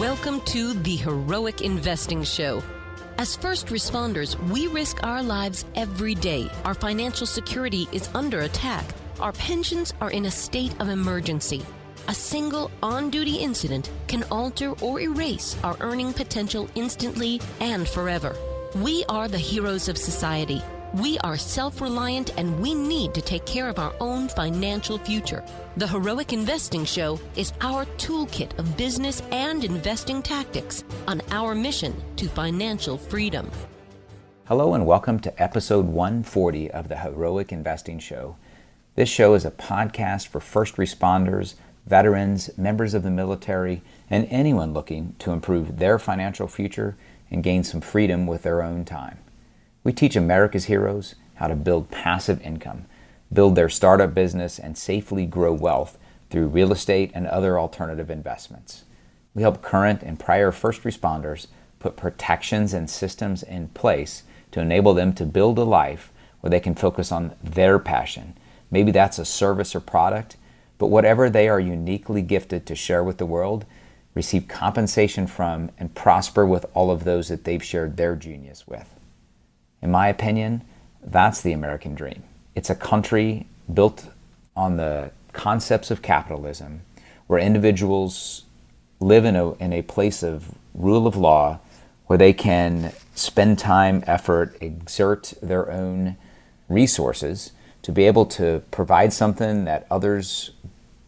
Welcome to the Heroic Investing Show. As first responders, we risk our lives every day. Our financial security is under attack. Our pensions are in a state of emergency. A single on-duty incident can alter or erase our earning potential instantly and forever. We are the heroes of society. We are self-reliant and we need to take care of our own financial future. The Heroic Investing Show is our toolkit of business and investing tactics on our mission to financial freedom. Hello and welcome to episode 140 of the Heroic Investing Show. This show is a podcast for first responders, veterans, members of the military, and anyone looking to improve their financial future and gain some freedom with their own time. We teach America's heroes how to build passive income, build their startup business, and safely grow wealth through real estate and other alternative investments. We help current and prior first responders put protections and systems in place to enable them to build a life where they can focus on their passion. Maybe that's a service or product, but whatever they are uniquely gifted to share with the world, receive compensation from, and prosper with all of those that they've shared their genius with. In my opinion, that's the American dream. It's a country built on the concepts of capitalism, where individuals live in a place of rule of law, where they can spend time, effort, exert their own resources to be able to provide something that others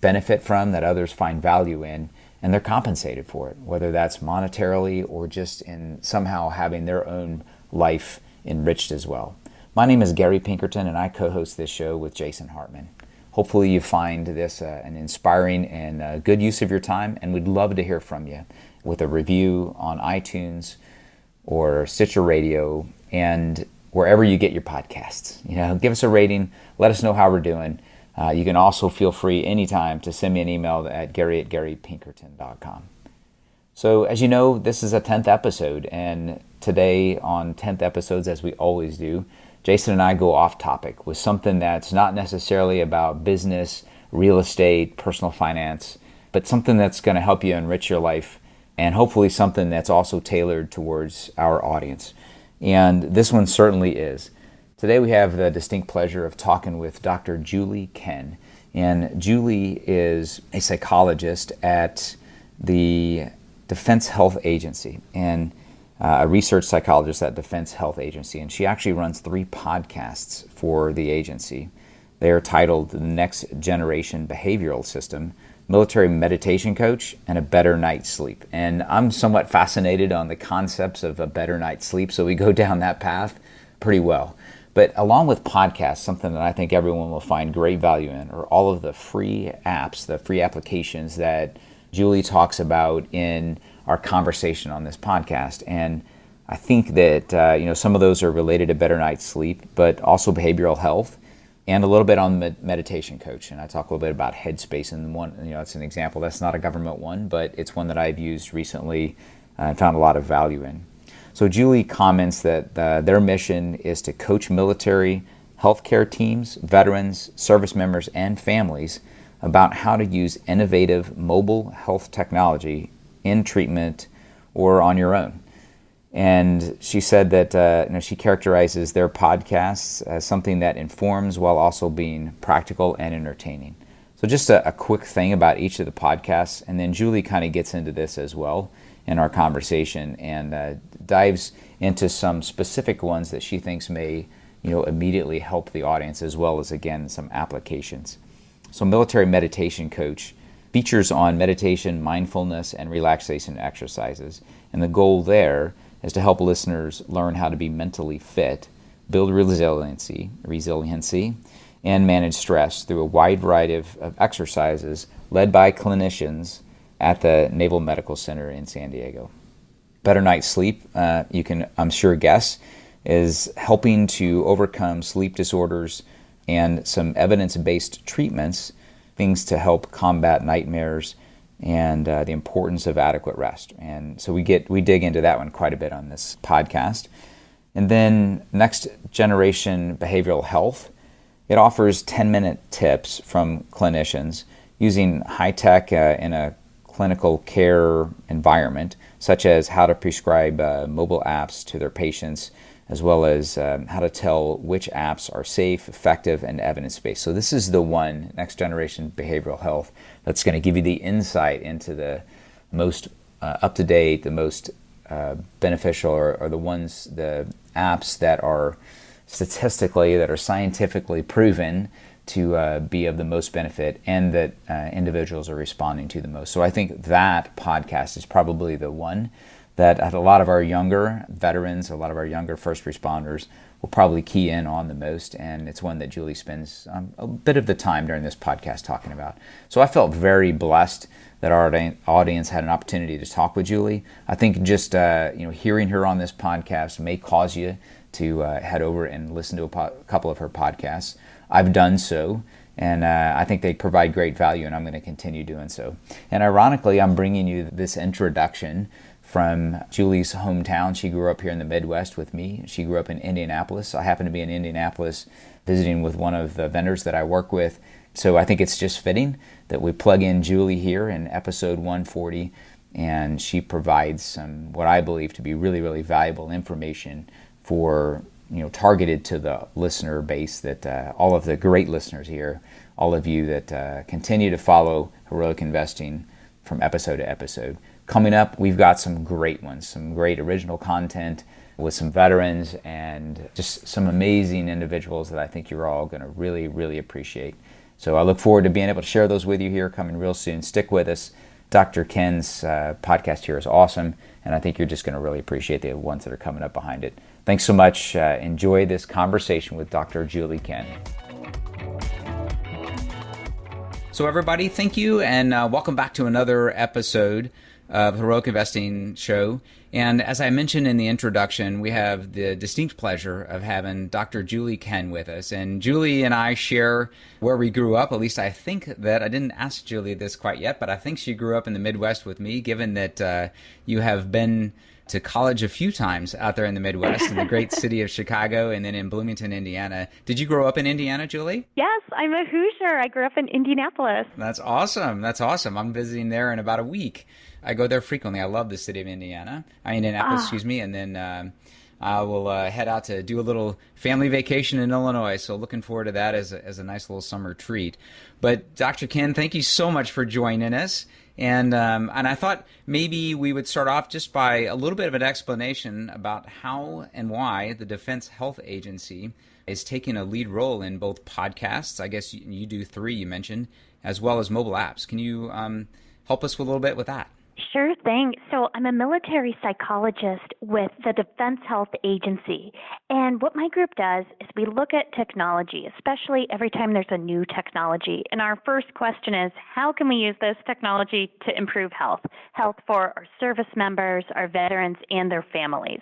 benefit from, that others find value in, and they're compensated for it, whether that's monetarily or just in somehow having their own life enriched as well. My name is Gary Pinkerton and I co-host this show with Jason Hartman. Hopefully you find this an inspiring and good use of your time, and we'd love to hear from you with a review on iTunes or Stitcher Radio and wherever you get your podcasts. Give us a rating, let us know how we're doing. You can also feel free anytime to send me an email at gary@garypinkerton.com. So as you know, this is a 10th episode, and today on 10th episodes, as we always do, Jason and I go off topic with something that's not necessarily about business, real estate, personal finance, but something that's going to help you enrich your life, and hopefully something that's also tailored towards our audience. And this one certainly is. Today we have the distinct pleasure of talking with Dr. Julie Kinn. And Julie is a psychologist at the Defense Health Agency and a research psychologist at Defense Health Agency. And she actually runs 3 podcasts for the agency. They are titled The Next Generation Behavioral System, Military Meditation Coach, and A Better Night's Sleep. And I'm somewhat fascinated on the concepts of a better night's sleep, so we go down that path pretty well. But along with podcasts, something that I think everyone will find great value in are all of the free apps, the free applications that Julie talks about in our conversation on this podcast. And I think that some of those are related to better night's sleep, but also behavioral health, and a little bit on meditation coach. And I talk a little bit about Headspace, and one, it's an example. That's not a government one, but it's one that I've used recently and found a lot of value in. So Julie comments that their mission is to coach military, healthcare teams, veterans, service members, and families about how to use innovative mobile health technology in treatment or on your own. And she said that she characterizes their podcasts as something that informs while also being practical and entertaining. So just a quick thing about each of the podcasts, and then Julie kind of gets into this as well in our conversation and dives into some specific ones that she thinks may immediately help the audience, as well as, again, some applications. So Military Meditation Coach features on meditation, mindfulness, and relaxation exercises. And the goal there is to help listeners learn how to be mentally fit, build resiliency, and manage stress through a wide variety of exercises led by clinicians at the Naval Medical Center in San Diego. Better Night's Sleep, you can, I'm sure, guess, is helping to overcome sleep disorders and some evidence-based treatments, things to help combat nightmares and the importance of adequate rest. And so we dig into that one quite a bit on this podcast. And then Next Generation Behavioral Health, it offers 10-minute tips from clinicians using high-tech in a clinical care environment, such as how to prescribe mobile apps to their patients, as well as how to tell which apps are safe, effective, and evidence-based. So this is the one, next generation behavioral health, that's going to give you the insight into the most up-to-date, the most beneficial, or the apps that are statistically, that are scientifically proven to be of the most benefit, and that individuals are responding to the most. So I think that podcast is probably the one that a lot of our younger veterans, a lot of our younger first responders will probably key in on the most, and it's one that Julie spends a bit of the time during this podcast talking about. So I felt very blessed that our audience had an opportunity to talk with Julie. I think just hearing her on this podcast may cause you to head over and listen to a couple of her podcasts. I've done so, and I think they provide great value, and I'm going to continue doing so. And ironically, I'm bringing you this introduction from Julie's hometown. She grew up here in the Midwest with me. She grew up in Indianapolis. I happen to be in Indianapolis visiting with one of the vendors that I work with. So I think it's just fitting that we plug in Julie here in episode 140, and she provides some, what I believe to be really, really valuable information for, targeted to the listener base, that all of the great listeners here, all of you that continue to follow Heroic Investing from episode to episode. Coming up, we've got some great ones, some great original content with some veterans and just some amazing individuals that I think you're all going to really, really appreciate. So I look forward to being able to share those with you here coming real soon. Stick with us. Dr. Kinn's podcast here is awesome, and I think you're just going to really appreciate the ones that are coming up behind it. Thanks so much. Enjoy this conversation with Dr. Julie Kinn. So everybody, thank you, and welcome back to another episode of Heroic Investing Show. And as I mentioned in the introduction, we have the distinct pleasure of having Dr. Julie Kinn with us. And Julie and I share where we grew up. At least I think that, I didn't ask Julie this quite yet, but I think she grew up in the Midwest with me, given that you have been to college a few times out there in the Midwest, in the great city of Chicago, and then in Bloomington, Indiana. Did you grow up in Indiana, Julie? Yes, I'm a Hoosier. I grew up in Indianapolis. That's awesome. That's awesome. I'm visiting there in about a week. I go there frequently. I love the city of Indianapolis, excuse me, and then I will head out to do a little family vacation in Illinois. So looking forward to that as a nice little summer treat. But Dr. Kinn, thank you so much for joining us. And I thought maybe we would start off just by a little bit of an explanation about how and why the Defense Health Agency is taking a lead role in both podcasts. I guess you do 3, you mentioned, as well as mobile apps. Can you help us with a little bit with that? Sure thing. So I'm a military psychologist with the Defense Health Agency. And what my group does is we look at technology, especially every time there's a new technology. And our first question is, how can we use this technology to improve health? Health for our service members, our veterans, and their families.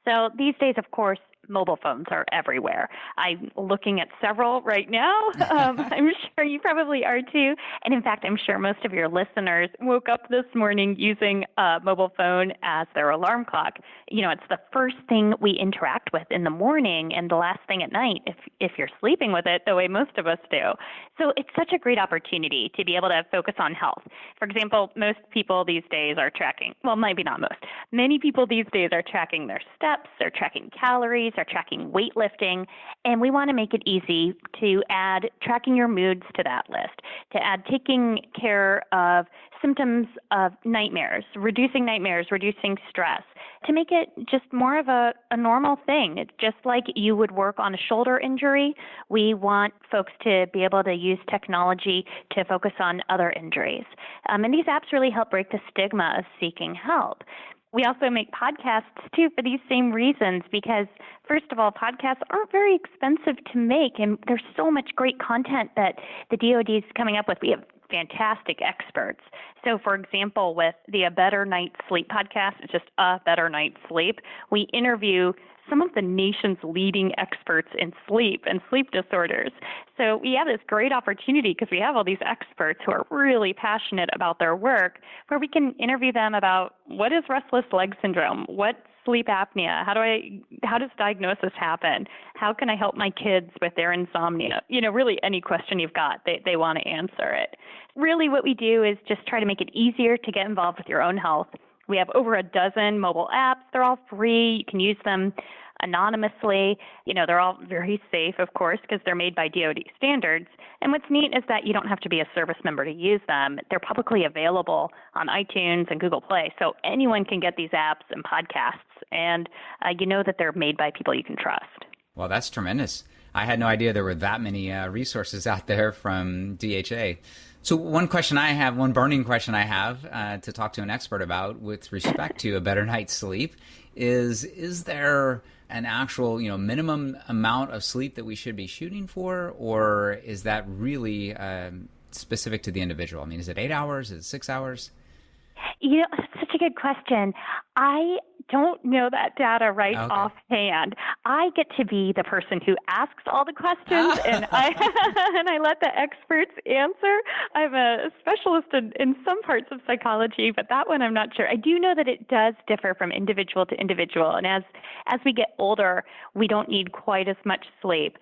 So these days, of course, mobile phones are everywhere. I'm looking at several right now. I'm sure you probably are too. And in fact, I'm sure most of your listeners woke up this morning using a mobile phone as their alarm clock. It's the first thing we interact with in the morning and the last thing at night if you're sleeping with it the way most of us do. So it's such a great opportunity to be able to focus on health. For example, most people these days are tracking, well, maybe not most. Many people these days are tracking their steps, they're tracking calories, are tracking weightlifting, and we want to make it easy to add tracking your moods to that list, to add taking care of symptoms of nightmares, reducing stress, to make it just more of a normal thing. It's just like you would work on a shoulder injury. We want folks to be able to use technology to focus on other injuries. And these apps really help break the stigma of seeking help. We also make podcasts, too, for these same reasons, because, first of all, podcasts aren't very expensive to make, and there's so much great content that the DoD is coming up with. We have fantastic experts. So, for example, with the A Better Night's Sleep podcast, it's just A Better Night's Sleep, we interview some of the nation's leading experts in sleep and sleep disorders. So we have this great opportunity because we have all these experts who are really passionate about their work, where we can interview them about what is restless leg syndrome, what sleep apnea? How does diagnosis happen? How can I help my kids with their insomnia? Really any question you've got, they want to answer it. Really what we do is just try to make it easier to get involved with your own health. We have over a dozen mobile apps. They're all free. You can use them anonymously. They're all very safe, of course, because they're made by DoD standards. And what's neat is that you don't have to be a service member to use them. They're publicly available on iTunes and Google Play, so anyone can get these apps and podcasts, and you know that they're made by people you can trust. Well, that's tremendous. I had no idea there were that many resources out there from DHA. So one burning question I have to talk to an expert about with respect to a better night's sleep is there an actual, minimum amount of sleep that we should be shooting for, or is that really specific to the individual? I mean, is it 8 hours? Is it 6 hours? That's such a good question. I don't know that data offhand. I get to be the person who asks all the questions, and I let the experts answer. I'm a specialist in some parts of psychology, but that one I'm not sure. I do know that it does differ from individual to individual, and as we get older, we don't need quite as much sleep.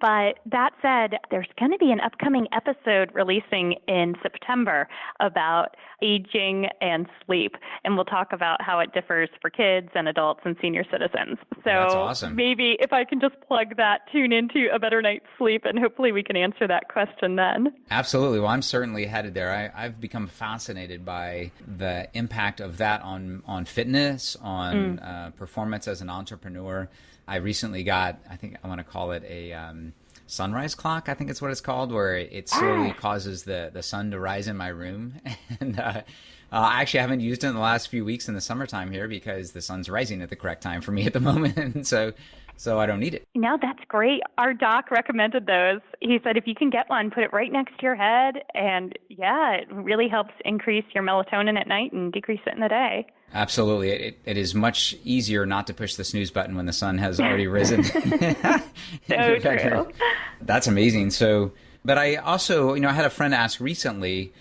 But that said, there's going to be an upcoming episode releasing in September about aging and sleep, and we'll talk about how it differs for kids and adults and senior citizens. So that's awesome. Maybe if I can just plug that, tune into A Better Night's Sleep, and hopefully we can answer that question then. Absolutely. Well, I'm certainly headed there. I've become fascinated by the impact of that on fitness, on performance as an entrepreneur. I recently got, I think I want to call it a sunrise clock, I think it's what it's called, where it slowly causes the sun to rise in my room. And I actually haven't used it in the last few weeks in the summertime here because the sun's rising at the correct time for me at the moment. So I don't need it. No, that's great. Our doc recommended those. He said if you can get one, put it right next to your head. And it really helps increase your melatonin at night and decrease it in the day. Absolutely. It is much easier not to push the snooze button when the sun has already risen. So true. That's amazing. But I also, I had a friend ask recently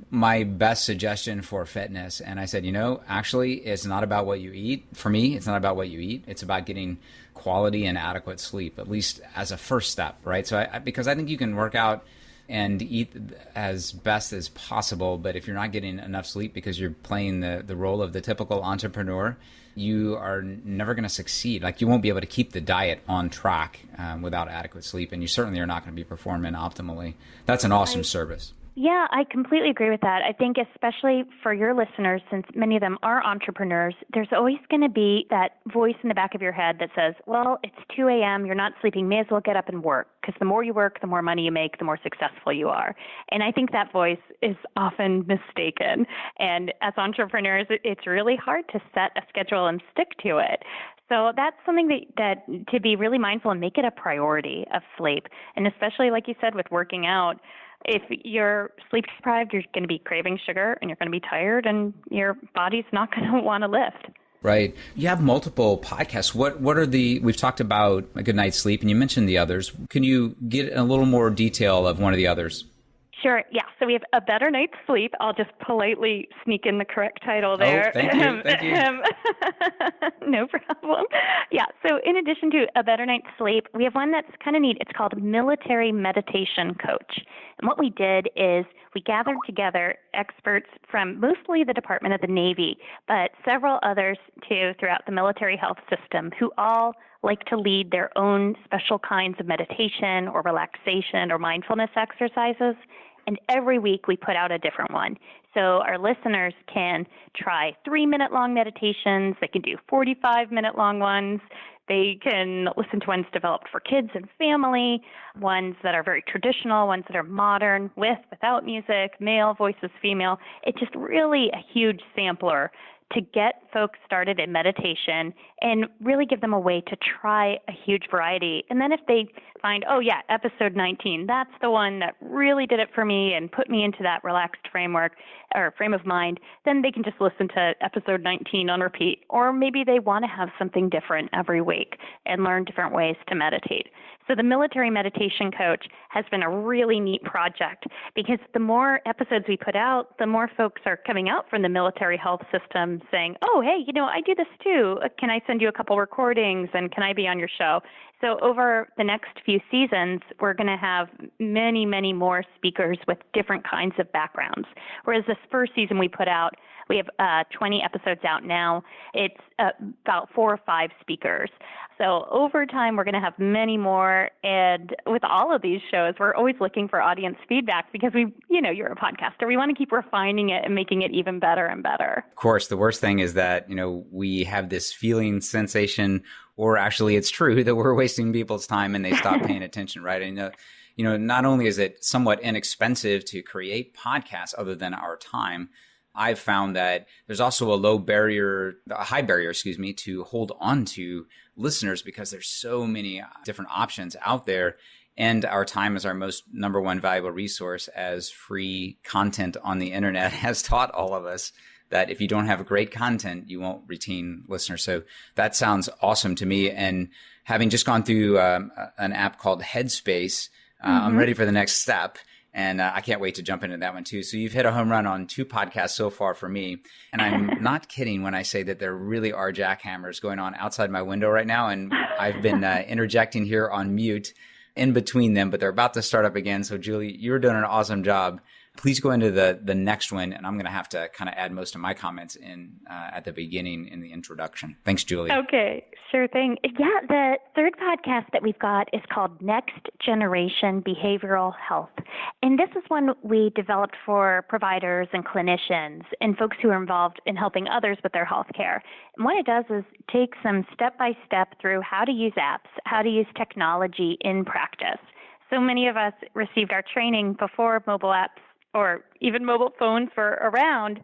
my best suggestion for fitness. And I said, actually, it's not about what you eat. For me, it's not about what you eat. It's about getting quality and adequate sleep, at least as a first step, right? So because I think you can work out and eat as best as possible, but if you're not getting enough sleep because you're playing the role of the typical entrepreneur, you are never going to succeed. Like, you won't be able to keep the diet on track without adequate sleep, and you certainly are not going to be performing optimally. That's an awesome service. Yeah, I completely agree with that. I think especially for your listeners, since many of them are entrepreneurs, there's always going to be that voice in the back of your head that says, well, it's 2 a.m., you're not sleeping, may as well get up and work, because the more you work, the more money you make, the more successful you are. And I think that voice is often mistaken. And as entrepreneurs, it's really hard to set a schedule and stick to it. So that's something that to be really mindful and make it a priority of sleep. And especially, like you said, with working out, if you're sleep deprived, you're going to be craving sugar and you're going to be tired and your body's not going to want to lift. Right. You have multiple podcasts. What are we've talked about a good night's sleep and you mentioned the others. Can you get a little more detail of one of the others? Sure. Yeah. So we have A Better Night's Sleep. I'll just politely sneak in the correct title there. Oh, thank you. Thank you. No problem. Yeah. So in addition to A Better Night's Sleep, we have one that's kind of neat. It's called Military Meditation Coach. And what we did is we gathered together experts from mostly the Department of the Navy, but several others too throughout the military health system who all like to lead their own special kinds of meditation or relaxation or mindfulness exercises. And every week we put out a different one. So our listeners can try 3-minute long meditations. They can do 45-minute long ones. They can listen to ones developed for kids and family, ones that are very traditional, ones that are modern, without music, male voices, female. It's just really a huge sampler to get folks started in meditation and really give them a way to try a huge variety. And then if they find, oh yeah, episode 19, that's the one that really did it for me and put me into that relaxed framework or frame of mind, then they can just listen to episode 19 on repeat. Or maybe they want to have something different every week and learn different ways to meditate. So the Military Meditation Coach has been a really neat project because the more episodes we put out, the more folks are coming out from the military health system them saying, oh, hey, I do this too. Can I send you a couple recordings and can I be on your show? So over the next few seasons, we're going to have many, many more speakers with different kinds of backgrounds. Whereas this first season we put out, we have 20 episodes out now. It's about 4 or 5 speakers. So over time, we're going to have many more. And with all of these shows, we're always looking for audience feedback because you're a podcaster. We want to keep refining it and making it even better and better. Of course, the worst thing is that, we have this feeling, sensation, or actually it's true that we're wasting people's time and they stop paying attention, right? And, not only is it somewhat inexpensive to create podcasts other than our time, I've found that there's also a high barrier, to hold on to listeners because there's so many different options out there. And our time is our number one valuable resource, as free content on the internet has taught all of us that if you don't have great content, you won't retain listeners. So that sounds awesome to me. And having just gone through an app called Headspace, I'm ready for the next step. And I can't wait to jump into that one too. So you've hit a home run on 2 podcasts so far for me. And I'm not kidding when I say that there really are jackhammers going on outside my window right now. And I've been interjecting here on mute in between them, but they're about to start up again. So Julie, you're doing an awesome job. Please go into the next one, and I'm going to have to kind of add most of my comments in at the beginning in the introduction. Thanks, Julie. Okay, sure thing. Yeah, the third podcast that we've got is called Next Generation Behavioral Health. And this is one we developed for providers and clinicians and folks who are involved in helping others with their health care. And what it does is take some step-by-step through how to use apps, how to use technology in practice. So many of us received our training before mobile apps or even mobile phones were around.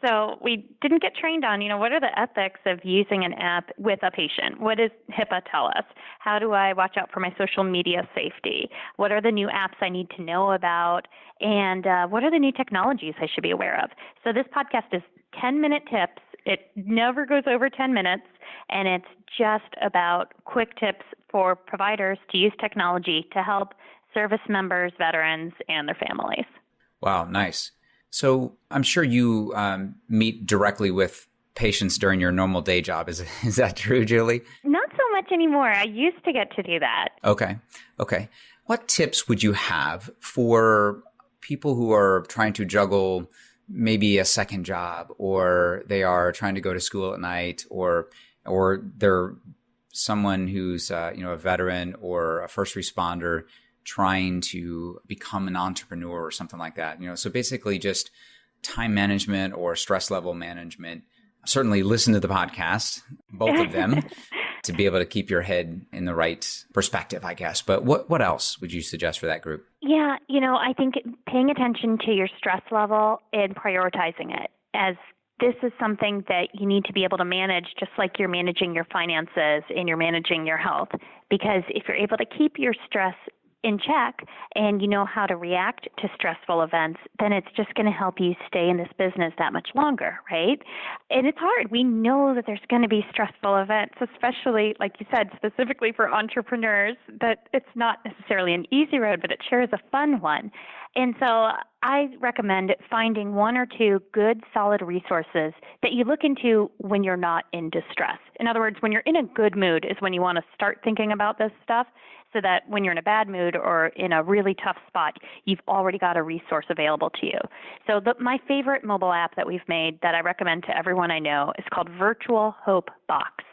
So we didn't get trained on, what are the ethics of using an app with a patient? What does HIPAA tell us? How do I watch out for my social media safety? What are the new apps I need to know about? And what are the new technologies I should be aware of? So this podcast is 10-minute tips. It never goes over 10 minutes, and it's just about quick tips for providers to use technology to help service members, veterans, and their families. Wow, nice. So I'm sure you meet directly with patients during your normal day job. Is that true, Julie? Not so much anymore. I used to get to do that. Okay. What tips would you have for people who are trying to juggle maybe a second job, or they are trying to go to school at night, or they're someone who's a veteran or a first responder trying to become an entrepreneur or something like that. So basically just time management or stress level management. Certainly listen to the podcast, both of them, to be able to keep your head in the right perspective, I guess. But what else would you suggest for that group? Yeah, I think paying attention to your stress level and prioritizing it, as this is something that you need to be able to manage just like you're managing your finances and you're managing your health. Because if you're able to keep your stress in check and you know how to react to stressful events, then it's just going to help you stay in this business that much longer, right? And it's hard. We know that there's going to be stressful events, especially, like you said, specifically for entrepreneurs, that it's not necessarily an easy road, but it sure is a fun one. And so I recommend finding 1 or 2 good, solid resources that you look into when you're not in distress. In other words, when you're in a good mood is when you want to start thinking about this stuff, so that when you're in a bad mood or in a really tough spot, you've already got a resource available to you. So my favorite mobile app that we've made that I recommend to everyone I know is called Virtual Hope Box.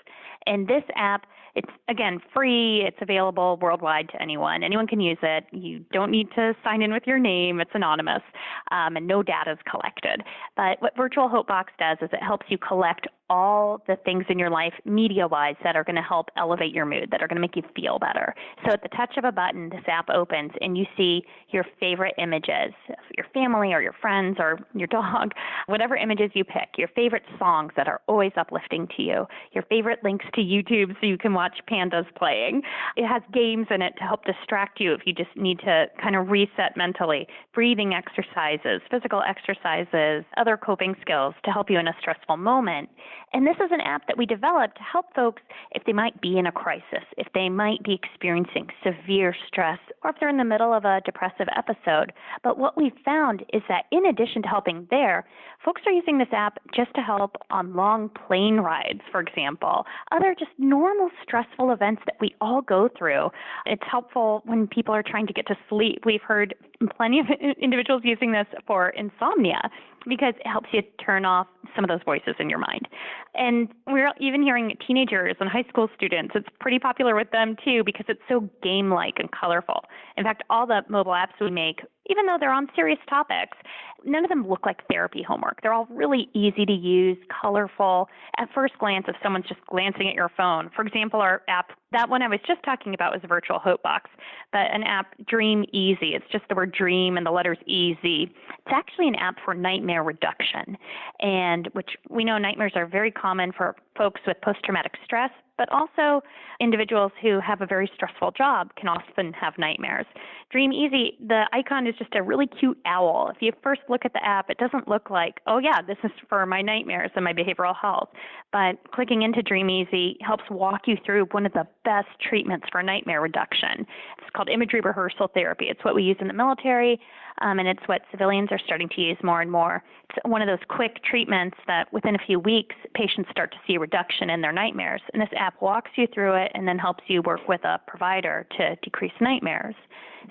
And this app, it's, again, free. It's available worldwide to anyone. Anyone can use it. You don't need to sign in with your name. It's anonymous, and no data is collected. But what Virtual Hope Box does is it helps you collect all the things in your life media-wise that are going to help elevate your mood, that are going to make you feel better. So at the touch of a button, this app opens and you see your favorite images, your family or your friends or your dog, whatever images you pick, your favorite songs that are always uplifting to you, your favorite links to YouTube so you can watch pandas playing. It has games in it to help distract you if you just need to kind of reset mentally, breathing exercises, physical exercises, other coping skills to help you in a stressful moment. And this is an app that we developed to help folks if they might be in a crisis, if they might be experiencing severe stress, or if they're in the middle of a depressive episode. But what we found is that in addition to helping there, folks are using this app just to help on long plane rides, for example, other just normal stressful events that we all go through. It's helpful when people are trying to get to sleep. We've heard plenty of individuals using this for insomnia because it helps you turn off some of those voices in your mind. And we're even hearing teenagers and high school students. It's pretty popular with them too because it's so game-like and colorful. In fact, all the mobile apps we make, even though they're on serious topics, none of them look like therapy homework. They're all really easy to use, colorful. At first glance, if someone's just glancing at your phone, for example, our app, that one I was just talking about was Virtual Hope Box, but an app, Dream Easy. It's just the word dream and the letters easy. It's actually an app for nightmare reduction, and which we know nightmares are very common for folks with post-traumatic stress, but also individuals who have a very stressful job can often have nightmares. Dream Easy, the icon is just a really cute owl. If you first look at the app, it doesn't look like, oh yeah, this is for my nightmares and my behavioral health. But clicking into Dream Easy helps walk you through one of the best treatments for nightmare reduction. It's called imagery rehearsal therapy. It's what we use in the military, and it's what civilians are starting to use more and more. It's one of those quick treatments that within a few weeks, patients start to see a reduction in their nightmares. And this app walks you through it and then helps you work with a provider to decrease nightmares.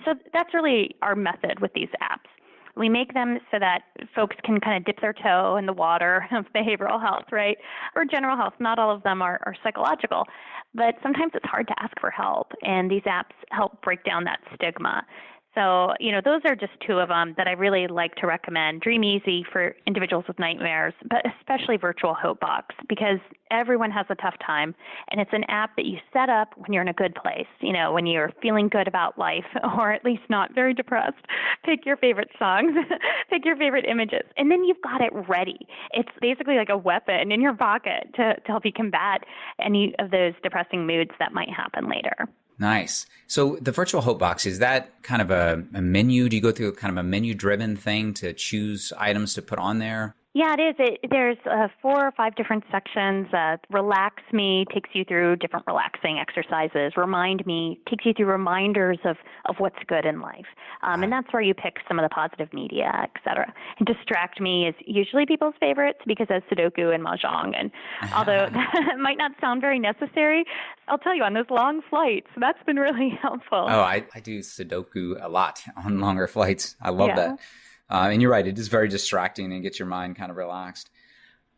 So that's really our method with these apps. We make them so that folks can kind of dip their toe in the water of behavioral health, right? Or general health. Not all of them are psychological, but sometimes it's hard to ask for help, and these apps help break down that stigma. So, those are just two of them that I really like to recommend. Dream Easy for individuals with nightmares, but especially Virtual Hope Box, because everyone has a tough time. And it's an app that you set up when you're in a good place, when you're feeling good about life, or at least not very depressed. Pick your favorite songs, pick your favorite images, and then you've got it ready. It's basically like a weapon in your pocket to help you combat any of those depressing moods that might happen later. Nice. So the Virtual Hope Box, is that kind of a menu? Do you go through kind of a menu-driven thing to choose items to put on there? Yeah, it is. There's 4 or 5 different sections. Relax Me takes you through different relaxing exercises. Remind Me takes you through reminders of what's good in life. And that's where you pick some of the positive media, et cetera. And Distract Me is usually people's favorites because of Sudoku and Mahjong. And although that might not sound very necessary, I'll tell you, on those long flights, that's been really helpful. Oh, I do Sudoku a lot on longer flights. I love that. And you're right, it is very distracting and gets your mind kind of relaxed.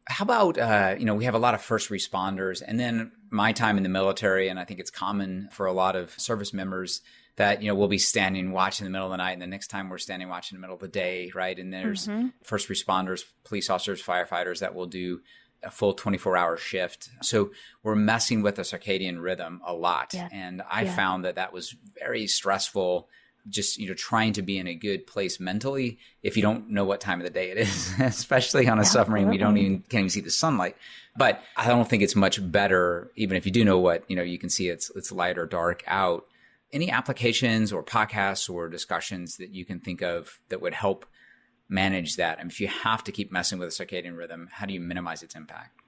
How about, we have a lot of first responders, and then my time in the military, and I think it's common for a lot of service members that, we'll be standing watch in the middle of the night, and the next time we're standing watch in the middle of the day, right? And there's first responders, police officers, firefighters that will do a full 24-hour shift. So we're messing with the circadian rhythm a lot. Yes. And I found that was very stressful, just, trying to be in a good place mentally if you don't know what time of the day it is, especially on a submarine. We can't even see the sunlight. But I don't think it's much better, even if you do know what, you can see it's light or dark out. Any applications or podcasts or discussions that you can think of that would help manage that? And if you have to keep messing with the circadian rhythm, how do you minimize its impact?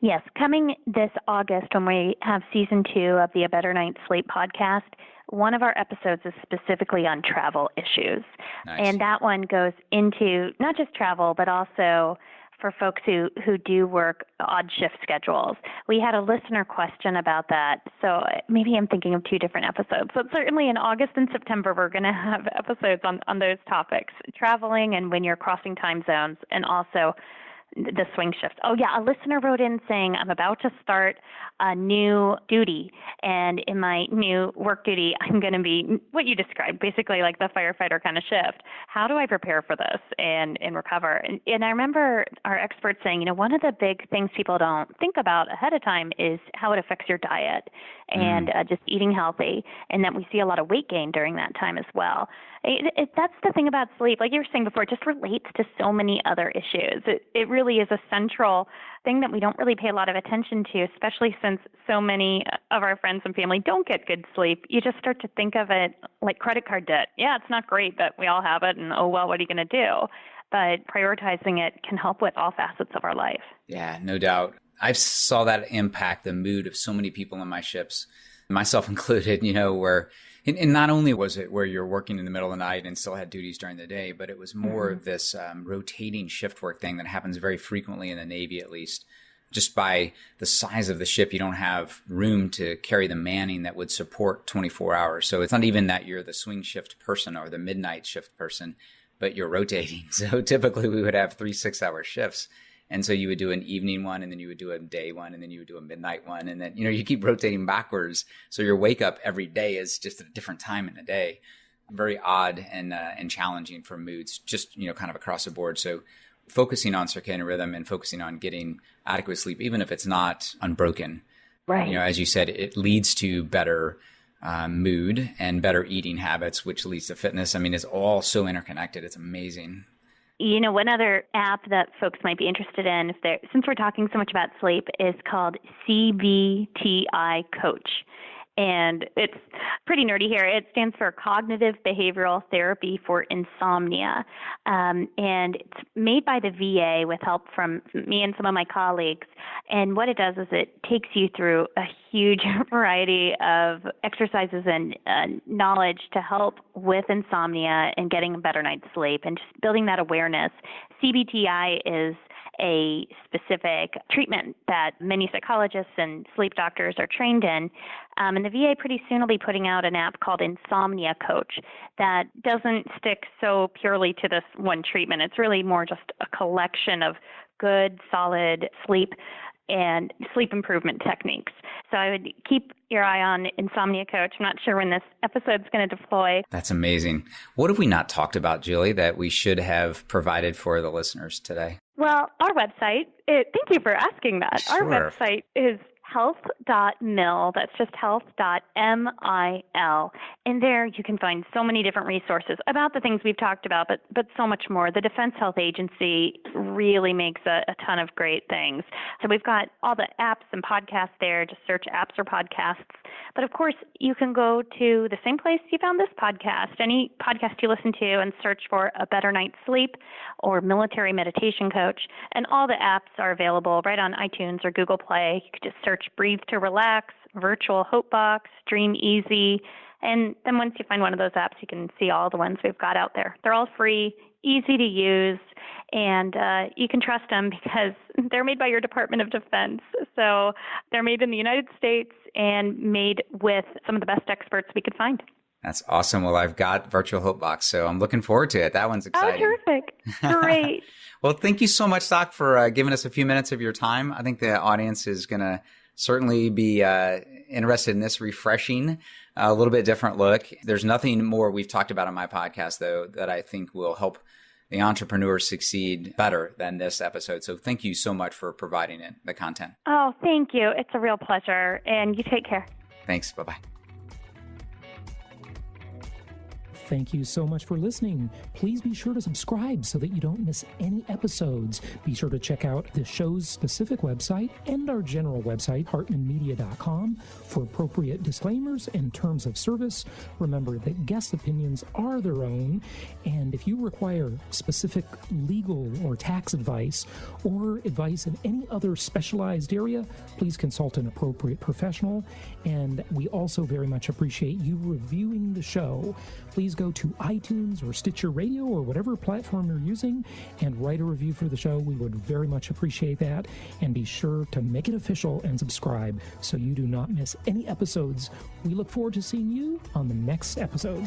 Yes, coming this August when we have season 2 of the A Better Night's Sleep podcast, one of our episodes is specifically on travel issues. Nice. And that one goes into not just travel, but also for folks who do work odd shift schedules. We had a listener question about that, so maybe I'm thinking of 2 different episodes. But certainly in August and September, we're going to have episodes on those topics, traveling and when you're crossing time zones, and also the swing shift. Oh, yeah. A listener wrote in saying, I'm about to start a new duty. And in my new work duty, I'm going to be what you described, basically like the firefighter kind of shift. How do I prepare for this and recover? And I remember our experts saying, one of the big things people don't think about ahead of time is how it affects your diet and just eating healthy. And that we see a lot of weight gain during that time as well. That's the thing about sleep. Like you were saying before, it just relates to so many other issues. It really is a central thing that we don't really pay a lot of attention to, especially since so many of our friends and family don't get good sleep. You just start to think of it like credit card debt. Yeah, it's not great that we all have it, and oh, well, what are you going to do? But prioritizing it can help with all facets of our life. Yeah, no doubt. I saw that impact the mood of so many people on my ships, myself included, where, and not only was it where you're working in the middle of the night and still had duties during the day, but it was more of this rotating shift work thing that happens very frequently in the Navy, at least. Just by the size of the ship, you don't have room to carry the manning that would support 24 hours. So it's not even that you're the swing shift person or the midnight shift person, but you're rotating. So typically we would have 3 6-hour shifts. And so you would do an evening one, and then you would do a day one, and then you would do a midnight one. And then, you keep rotating backwards. So your wake up every day is just at a different time in the day. Very odd and challenging for moods, just, kind of across the board. So focusing on circadian rhythm and focusing on getting adequate sleep, even if it's not unbroken. Right. As you said, it leads to better mood and better eating habits, which leads to fitness. I mean, it's all so interconnected. It's amazing. One other app that folks might be interested in, since we're talking so much about sleep, is called CBTI Coach. And it's pretty nerdy here. It stands for Cognitive Behavioral Therapy for Insomnia. And it's made by the VA with help from me and some of my colleagues. And what it does is it takes you through a huge variety of exercises and knowledge to help with insomnia and getting a better night's sleep and just building that awareness. CBTI is a specific treatment that many psychologists and sleep doctors are trained in. And the VA pretty soon will be putting out an app called Insomnia Coach that doesn't stick so purely to this one treatment. It's really more just a collection of good, solid sleep and sleep improvement techniques. So I would keep your eye on Insomnia Coach. I'm not sure when this episode's going to deploy. That's amazing. What have we not talked about, Julie, that we should have provided for the listeners today? Well, our website, thank you for asking that. Sure. Our website is health.mil. That's just health.mil. And there you can find so many different resources about the things we've talked about, but so much more. The Defense Health Agency really makes a ton of great things. So we've got all the apps and podcasts there. Just search apps or podcasts. But of course, you can go to the same place you found this podcast, any podcast you listen to, and search for A Better Night's Sleep or Military Meditation Coach. And all the apps are available right on iTunes or Google Play. You could just search Breathe to Relax, Virtual Hope Box, Dream Easy. And then once you find one of those apps, you can see all the ones we've got out there. They're all free, easy to use, and you can trust them because they're made by your Department of Defense. So they're made in the United States and made with some of the best experts we could find. That's awesome. Well, I've got Virtual Hope Box, so I'm looking forward to it. That one's exciting. Oh, terrific. Great. Well, thank you so much, Doc, for giving us a few minutes of your time. I think the audience is going to certainly be interested in this refreshing, a little bit different look. There's nothing more we've talked about on my podcast, though, that I think will help the entrepreneur succeed better than this episode. So thank you so much for providing it, the content. Oh, thank you. It's a real pleasure. And you take care. Thanks. Bye-bye. Thank you so much for listening. Please be sure to subscribe so that you don't miss any episodes. Be sure to check out the show's specific website and our general website, hartmanmedia.com, for appropriate disclaimers and terms of service. Remember that guest opinions are their own, and if you require specific legal or tax advice or advice in any other specialized area, please consult an appropriate professional. And we also very much appreciate you reviewing the show. Please go to iTunes or Stitcher Radio or whatever platform you're using and write a review for the show. We would very much appreciate that. And be sure to make it official and subscribe so you do not miss any episodes. We look forward to seeing you on the next episode.